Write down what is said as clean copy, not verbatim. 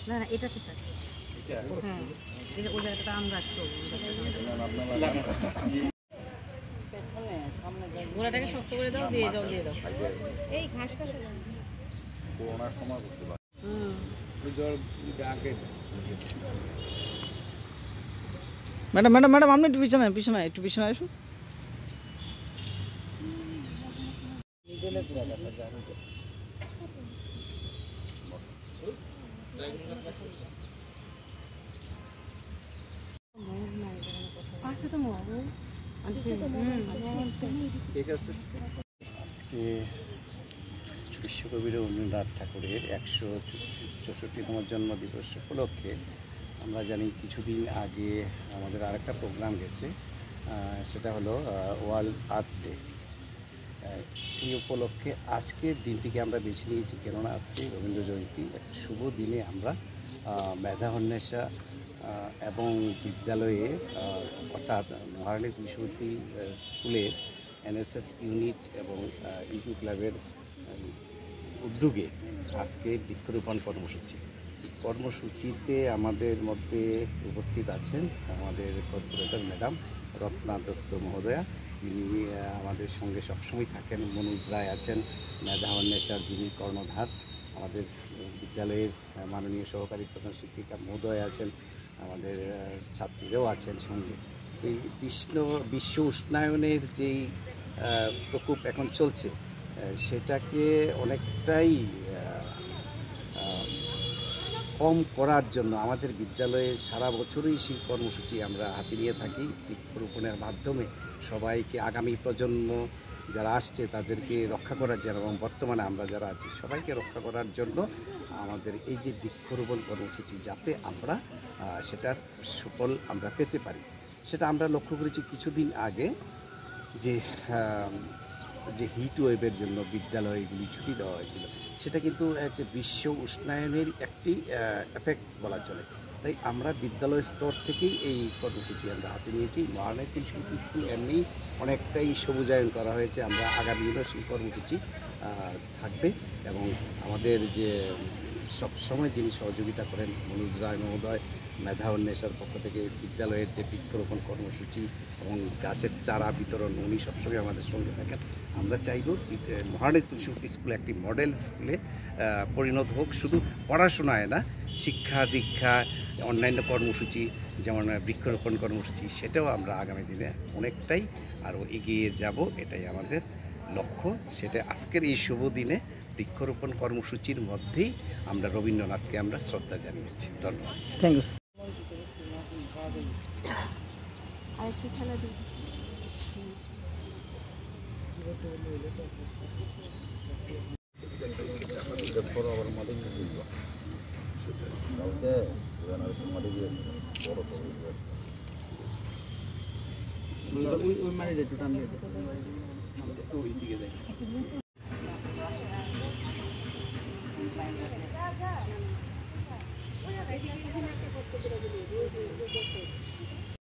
না না এটাতে স্যার হ্যাঁ ওই জায়গাটা আম গাছ তো গোড়াটাকে শক্ত করে দাও দিয়ে জল দিয়ে দাও এই ঘাসটা করোনার সময় করতে পারো ম্যাডাম ম্যাডাম ম্যাডাম আপনি একটু পিছনে আসুন ঠিক আছে। আজকে বিশ্বকবি রবীন্দ্রনাথ ঠাকুরের 164তম জন্মদিবস উপলক্ষে আমরা জানি কিছুদিন আগে আমাদের আরেকটা প্রোগ্রাম গেছে, সেটা হলো ওয়ার্ল্ড আর্থ ডে। সেই উপলক্ষে আজকের দিনটিকে আমরা বেছে নিয়েছি, কেননা আজকে রবীন্দ্র জয়ন্তী। একটা শুভ দিনে আমরা মেধা অন্বেষা এবং বিদ্যালয়ে অর্থাৎ মহারানী তুলসীবতী স্কুলের এনএসএস ইউনিট এবং ইউপি ক্লাবের উদ্যোগে আজকে বৃক্ষরোপণ কর্মসূচিতে আমাদের মধ্যে উপস্থিত আছেন আমাদের কর্পোরেটর ম্যাডাম রত্না দত্ত মহোদয়া, যিনি আমাদের সঙ্গে সবসময় থাকেন। মনোজ রায় আছেন মেধা অন্বেষার যিনি কর্ণধার। আমাদের বিদ্যালয়ের মাননীয় সহকারী প্রধান শিক্ষিকা মহোদয় আছেন, আমাদের ছাত্রীরাও আছেন সঙ্গে। এই বিশ্ব উষ্ণায়নের যেই প্রকোপ এখন চলছে সেটাকে অনেকটাই কম করার জন্য আমাদের বিদ্যালয়ে সারা বছরই সেই কর্মসূচি আমরা হাতে নিয়ে থাকি। বৃক্ষরোপণের মাধ্যমে সবাইকে, আগামী প্রজন্ম যারা আসছে তাদেরকে রক্ষা করার জন্য এবং বর্তমানে আমরা যারা আছি সবাইকে রক্ষা করার জন্য আমাদের এই যে বৃক্ষরোপণ কর্মসূচি, যাতে আমরা সেটার সুফল আমরা পেতে পারি। সেটা আমরা লক্ষ্য করেছি কিছুদিন আগে যে হিট ওয়েভের জন্য বিদ্যালয়গুলি ছুটি দেওয়া হয়েছিল, সেটা কিন্তু একটা বিশ্ব উষ্ণায়নের একটি এফেক্ট বলা চলে। তাই আমরা বিদ্যালয় স্তর থেকেই এই কর্মসূচি আমরা হাতে নিয়েছি। মহারানী তুলসীবতী স্কুল এমনি অনেকটাই সবুজায়ন করা হয়েছে, আমরা আগামী দিনও সেই কর্মসূচি থাকবে। এবং আমাদের যে সবসময় যিনি সহযোগিতা করেন মনোজ রায় মহোদয়, মেধা অন্বেষার পক্ষ থেকে বিদ্যালয়ের যে বৃক্ষরোপণ কর্মসূচি এবং গাছের চারা বিতরণ, উনি সবসময় আমাদের সঙ্গে থাকেন। আমরা চাইব মহারানী তুলসীবতী স্কুল একটি মডেল স্কুলে পরিণত হোক, শুধু পড়াশোনায় না, শিক্ষা দীক্ষা অন্যান্য কর্মসূচি যেমন বৃক্ষরোপণ কর্মসূচি, সেটাও আমরা আগামী দিনে অনেকটাই আরও এগিয়ে যাব, এটাই আমাদের লক্ষ্য। সেটা আজকের এই শুভ দিনে বৃক্ষরোপণ কর্মসূচির মধ্যেই আমরা রবীন্দ্রনাথকে আমরা শ্রদ্ধা জানিয়েছি। ধন্যবাদ। Thank you. আরেকটি খেলা দিই